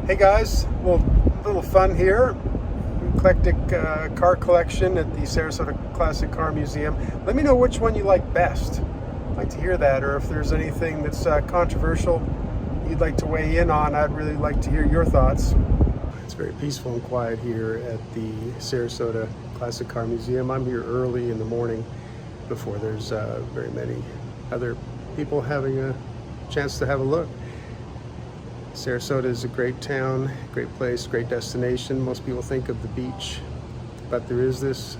Hey guys, little fun here. Eclectic car collection at the Sarasota Classic Car Museum. Let me know which one you like best. I'd like to hear that, or if there's anything that's controversial you'd like to weigh in on. I'd really like to hear your thoughts. It's very peaceful and quiet here at the Sarasota Classic Car Museum. I'm here early in the morning before there's very many other people having a chance to have a look. Sarasota is a great town, great place, great destination. Most people think of the beach, but there is this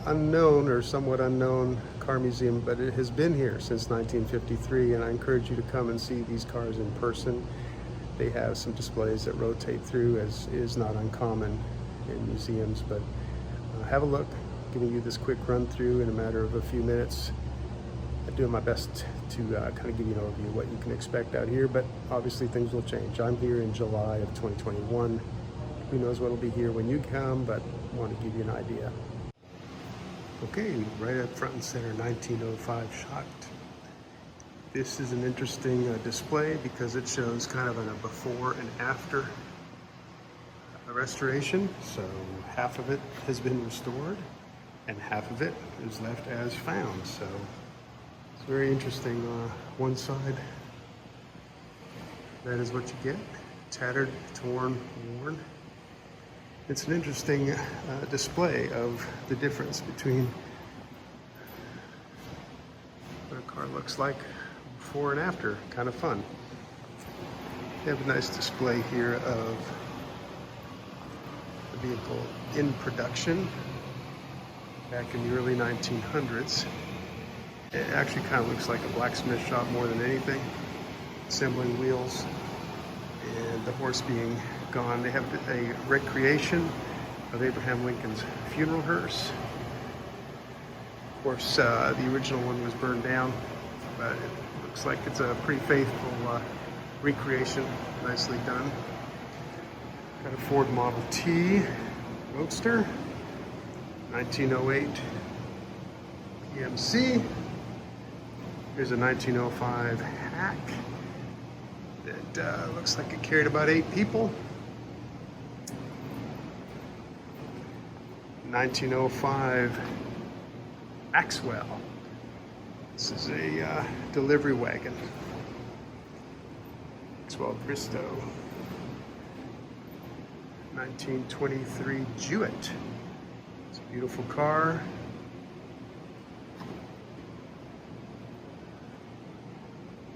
unknown or somewhat unknown car museum, but it has been here since 1953, and I encourage you to come and see these cars in person. They have some displays that rotate through, as is not uncommon in museums, but have a look. Giving you this quick run through in a matter of a few minutes. I'm doing my best to kind of give you an overview of what you can expect out here, but obviously things will change. I'm here in July of 2021. Who knows what will be here when you come, but I want to give you an idea. Okay, right up front and center, 1905 Schacht. This is an interesting display because it shows kind of a before and after restoration. So half of it has been restored and half of it is left as found. So it's very interesting. One side, that is what you get. Tattered, torn, worn. It's an interesting display of the difference between what a car looks like before and after. Kind of fun. They have a nice display here of the vehicle in production back in the early 1900s. It actually kind of looks like a blacksmith shop more than anything. Assembling wheels and the horse being gone. They have a recreation of Abraham Lincoln's funeral hearse. Of course, the original one was burned down, but it looks like it's a pretty faithful recreation. Nicely done. Got a Ford Model T Roadster, 1908 PMC. Here's a 1905 Hack that looks like it carried about 8 people. 1905 Maxwell. This is a delivery wagon. Maxwell Briscoe. 1923 Jewett. It's a beautiful car.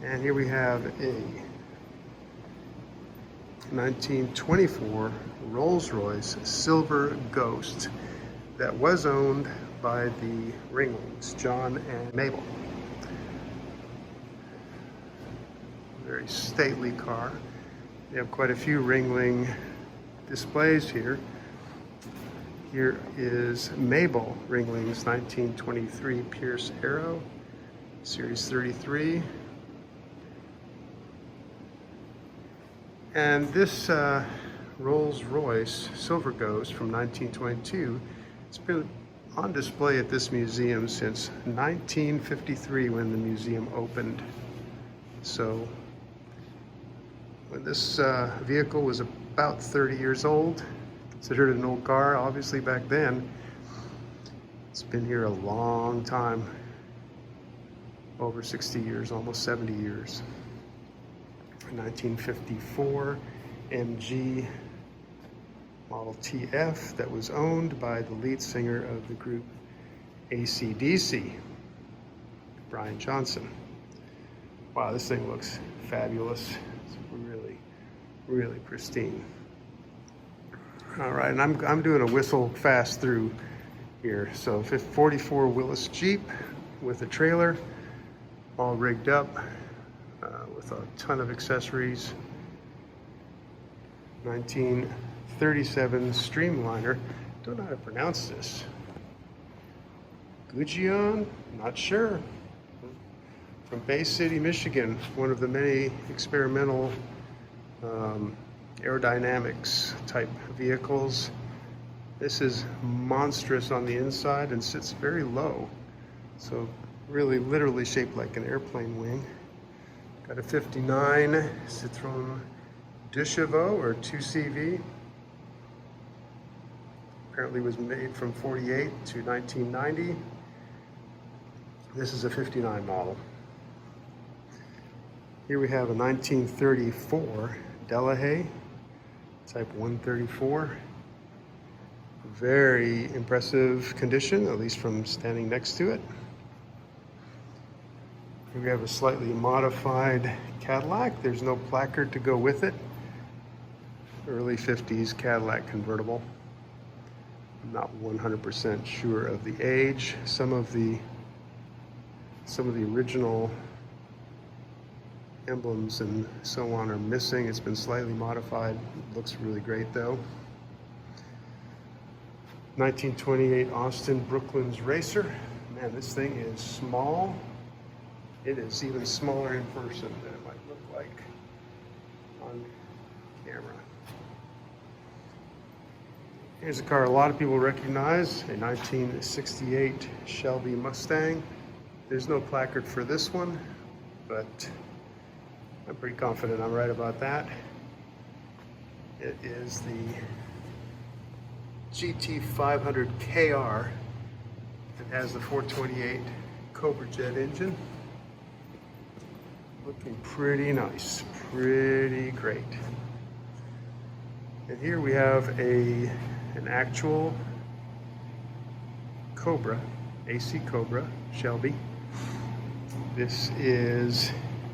And here we have a 1924 Rolls-Royce Silver Ghost that was owned by the Ringlings, John and Mabel. Very stately car. They have quite a few Ringling displays here. Here is Mabel Ringling's 1923 Pierce Arrow, Series 33. And this Rolls-Royce Silver Ghost from 1922, it's been on display at this museum since 1953 when the museum opened. So when this vehicle was about 30 years old, considered an old car, obviously back then, it's been here a long time, over 60 years, almost 70 years. 1954 MG Model TF that was owned by the lead singer of the group AC/DC, Brian Johnson. Wow, this thing looks fabulous. It's really, really pristine. All right, and I'm doing a whistle fast through here. So 44 Willys Jeep with a trailer, all rigged up. With a ton of accessories. 1937 Streamliner. Don't know how to pronounce this. Gougeon? Not sure. From Bay City, Michigan. One of the many experimental aerodynamics type vehicles. This is monstrous on the inside and sits very low. So really literally shaped like an airplane wing. Got a 59 Citroen 2 chevaux or 2 CV. Apparently was made from 48 to 1990. This is a 59 model. Here we have a 1934 DelaHaye Type 134. Very impressive condition, at least from standing next to it. Here we have a slightly modified Cadillac. There's no placard to go with it. Early 50s Cadillac convertible. I'm not 100% sure of the age. Some of the original emblems and so on are missing. It's been slightly modified. It looks really great though. 1928 Austin Brooklands Racer. Man, this thing is small. It is even smaller in person than it might look like on camera. Here's a car a lot of people recognize, a 1968 Shelby Mustang. There's no placard for this one, but I'm pretty confident I'm right about that. It is the GT500KR. It has the 428 Cobra jet engine. Looking pretty nice, pretty great. And here we have an actual Cobra, AC Cobra, Shelby. This is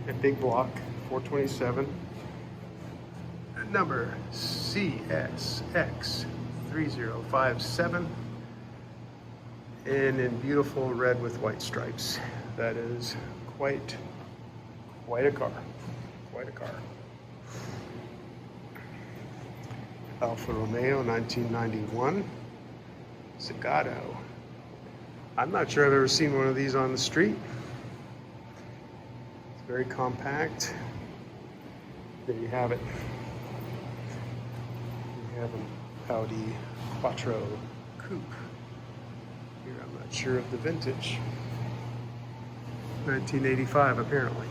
a big block, 427, number CSX3057, and in beautiful red with white stripes. That is quite a car, quite a car. Alfa Romeo 1991, Zagato. I'm not sure I've ever seen one of these on the street. It's very compact. There you have it. We have an Audi Quattro Coupe. Here I'm not sure of the vintage. 1985 apparently.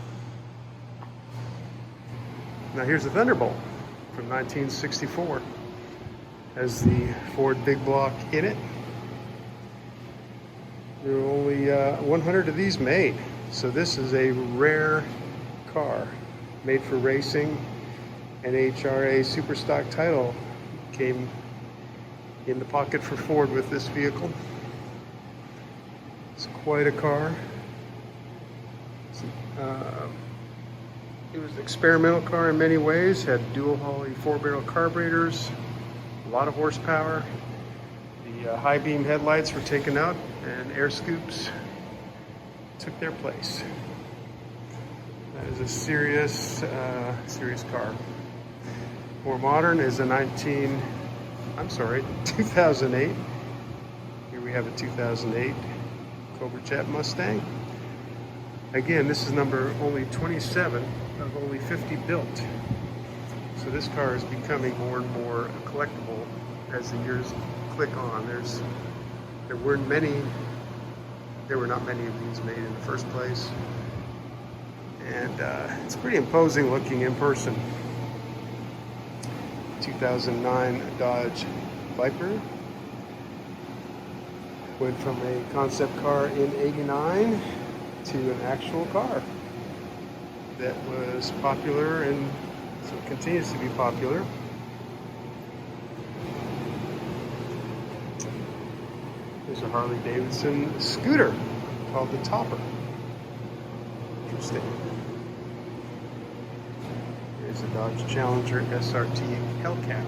Now here's a Thunderbolt from 1964. Has the Ford big block in it. There are only 100 of these made. So this is a rare car made for racing. NHRA Superstock title came in the pocket for Ford with this vehicle. It's quite a car. It was an experimental car in many ways, had dual Holley 4-barrel carburetors, a lot of horsepower. The high beam headlights were taken out and air scoops took their place. That is a serious car. More modern is a 2008. Here we have a 2008 Cobra Jet Mustang. Again, this is number only 27 of only 50 built. So this car is becoming more and more collectible as the years click on. There were not many of these made in the first place. And it's pretty imposing looking in person. 2009 Dodge Viper. Went from a concept car in '89 to an actual car that was popular and so it continues to be popular. There's a Harley-Davidson scooter called the Topper. Interesting. Here's a Dodge Challenger SRT Hellcat,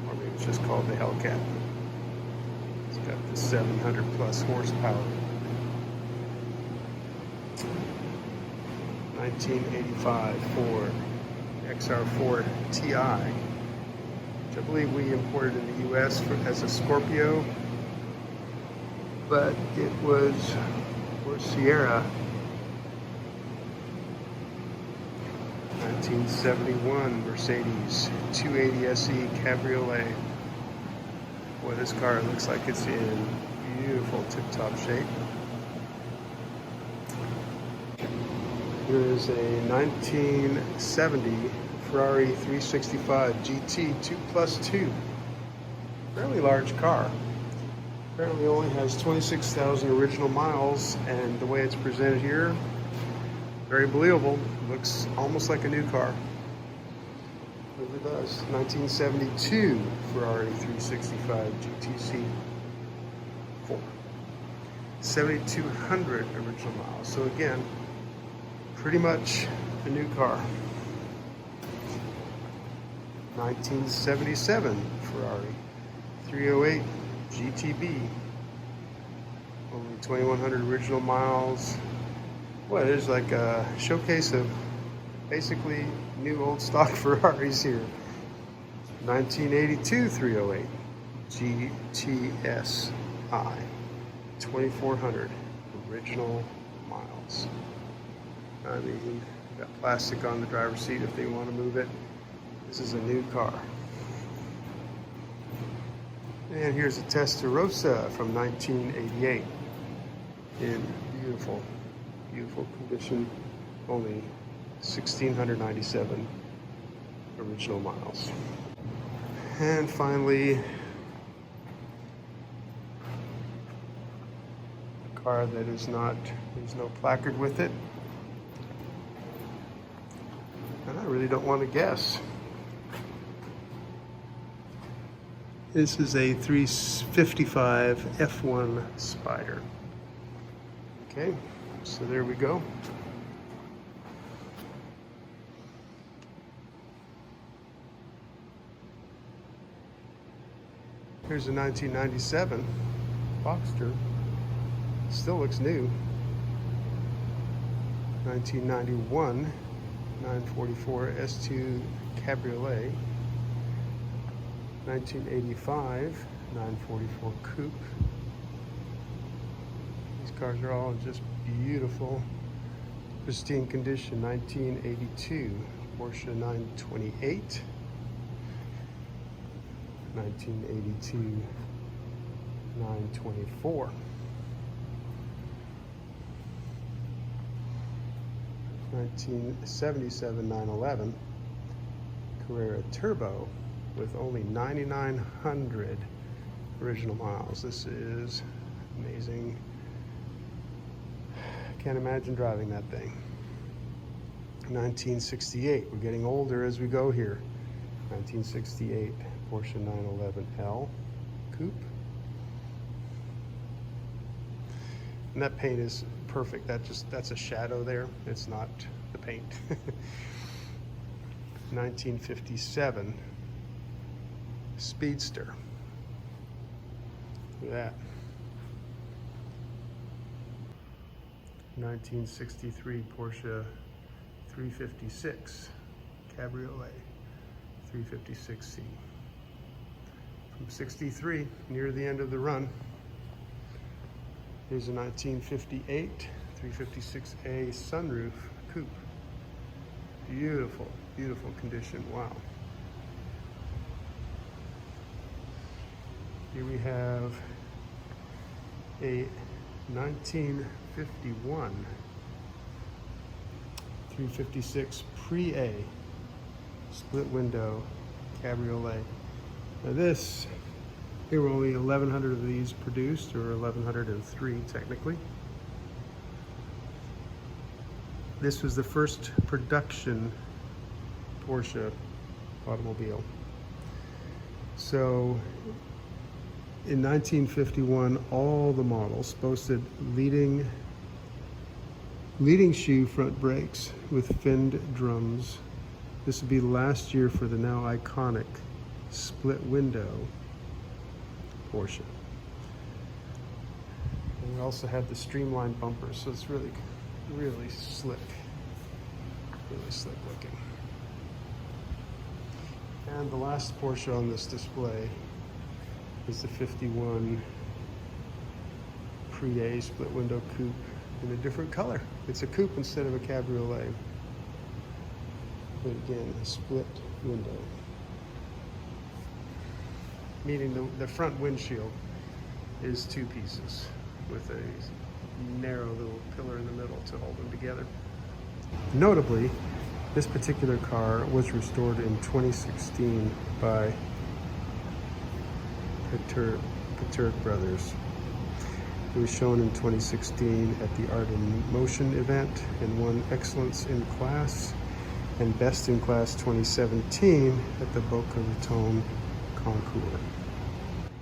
or maybe it's just called the Hellcat. It's got the 700 plus horsepower. 1985 Ford XR4 Ti, which I believe we imported in the US as a Scorpio, but it was for Sierra. 1971 Mercedes 280 SE Cabriolet. Boy, this car looks like it's in beautiful tip-top shape. Here is a 1970 Ferrari 365 GT 2+2. Fairly large car. Apparently only has 26,000 original miles, and the way it's presented here, very believable. Looks almost like a new car. It really does. 1972 Ferrari 365 GTC 4. 7,200 original miles. So again, pretty much a new car. 1977 Ferrari 308 GTB. Only 2,100 original miles. Well, there's like a showcase of basically new old stock Ferraris here. 1982 308 GTSI. 2,400 original miles. I mean, got plastic on the driver's seat if they want to move it. This is a new car. And here's a Testarossa from 1988 in beautiful, beautiful condition. Only 1,697 original miles. And finally, a car that is not, there's no placard with it. And I really don't want to guess. This is a 355 F1 Spider. Okay, so there we go. Here's a 1997 Boxster. Still looks new. 1991 944 S2 Cabriolet. 1985 944 Coupe. These cars are all in just beautiful, pristine condition. 1982 Porsche 928. 1982 924. 1977 911 Carrera Turbo with only 9,900 original miles. This is amazing. Can't imagine driving that thing. 1968, we're getting older as we go here. 1968 Porsche 911L Coupe. And that paint is perfect. That's a shadow there. It's not the paint. 1957 Speedster. Look at that. 1963 Porsche 356 Cabriolet 356C. From 63, near the end of the run. Here's a 1958 356A sunroof coupe. Beautiful, beautiful condition. Wow. Here we have a 1951 356 Pre-A split window cabriolet. Now this, there were only 1,100 of these produced, or 1,103 technically. This was the first production Porsche automobile. So in 1951, all the models boasted leading shoe front brakes with finned drums. This would be last year for the now iconic split window Porsche. And we also had the streamlined bumpers, so it's really, really slick. Really slick looking. And the last Porsche on this display is the 51 Pre-A split window coupe in a different color. It's a coupe instead of a cabriolet. But again, a split window. Meaning the front windshield is two pieces with a narrow little pillar in the middle to hold them together. Notably, This particular car was restored in 2016 by Paturk Brothers. It was shown in 2016 at the Art in Motion event and won Excellence in Class and Best in Class 2017 at the Boca Raton Concours.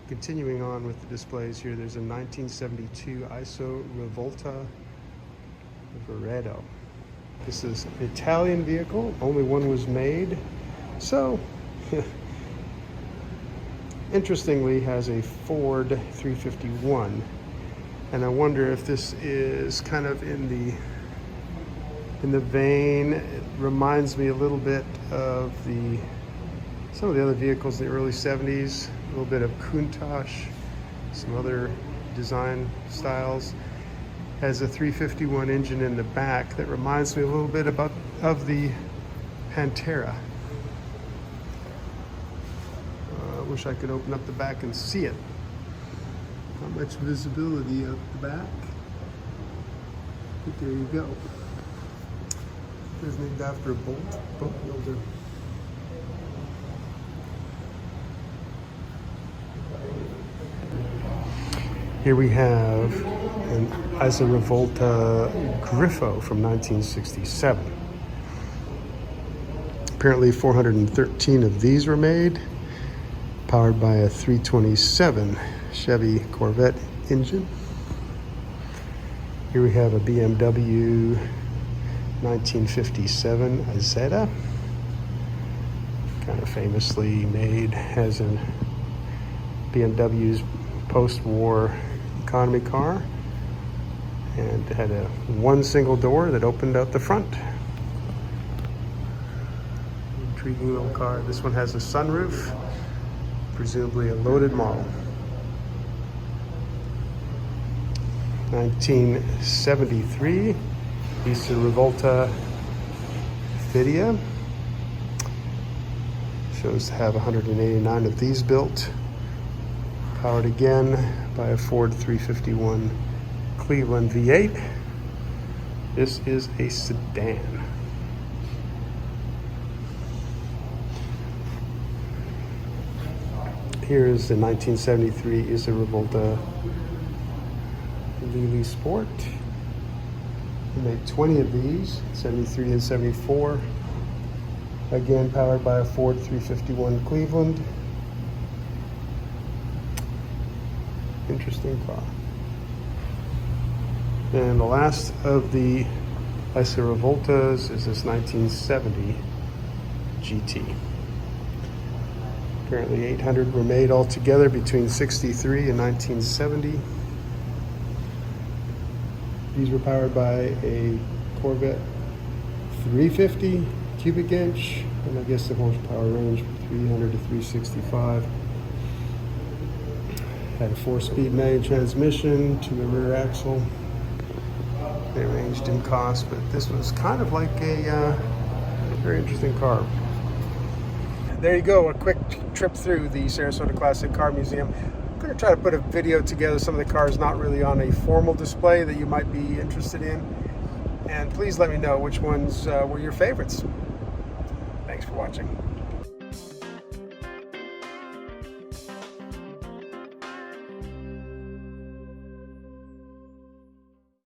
Continuing on with the displays here, there's a 1972 ISO Revolta Veredo. This is an Italian vehicle, only one was made. So, interestingly, has a Ford 351. And I wonder if this is kind of in the vein. It reminds me a little bit of some of the other vehicles in the early 70s, a little bit of Countach, some other design styles. Has a 351 engine in the back that reminds me a little bit of the Pantera. I wish I could open up the back and see it. Not much visibility up the back. But there you go. It's named after a boat builder. Here we have an ISO Revolta Griffo from 1967. Apparently 413 of these were made, powered by a 327 Chevy Corvette engine. Here we have a BMW 1957 Azetta, kind of famously made as in BMW's post-war economy car, and it had one single door that opened out the front. Intriguing little car. This one has a sunroof, presumably a loaded model. 1973 ISO Revolta Fidia. Shows to have 189 of these built. Powered again by a Ford 351 Cleveland V8. This is a sedan. Here is the 1973 ISO Revolta Willys Sport. We made 20 of these, 73 and 74. Again, powered by a Ford 351 Cleveland. Interesting car. And the last of the ISO Revoltas is this 1970 GT. Apparently 800 were made altogether between 63 and 1970. These were powered by a Corvette 350 cubic inch, and I guess the horsepower range from 300 to 365. Had a 4-speed manual transmission to the rear axle. They ranged in cost, but this was kind of like a very interesting car. There you go, a quick trip through the Sarasota Classic Car Museum. I'm going to try to put a video together, some of the cars not really on a formal display that you might be interested in. And please let me know which ones were your favorites. Thanks for watching.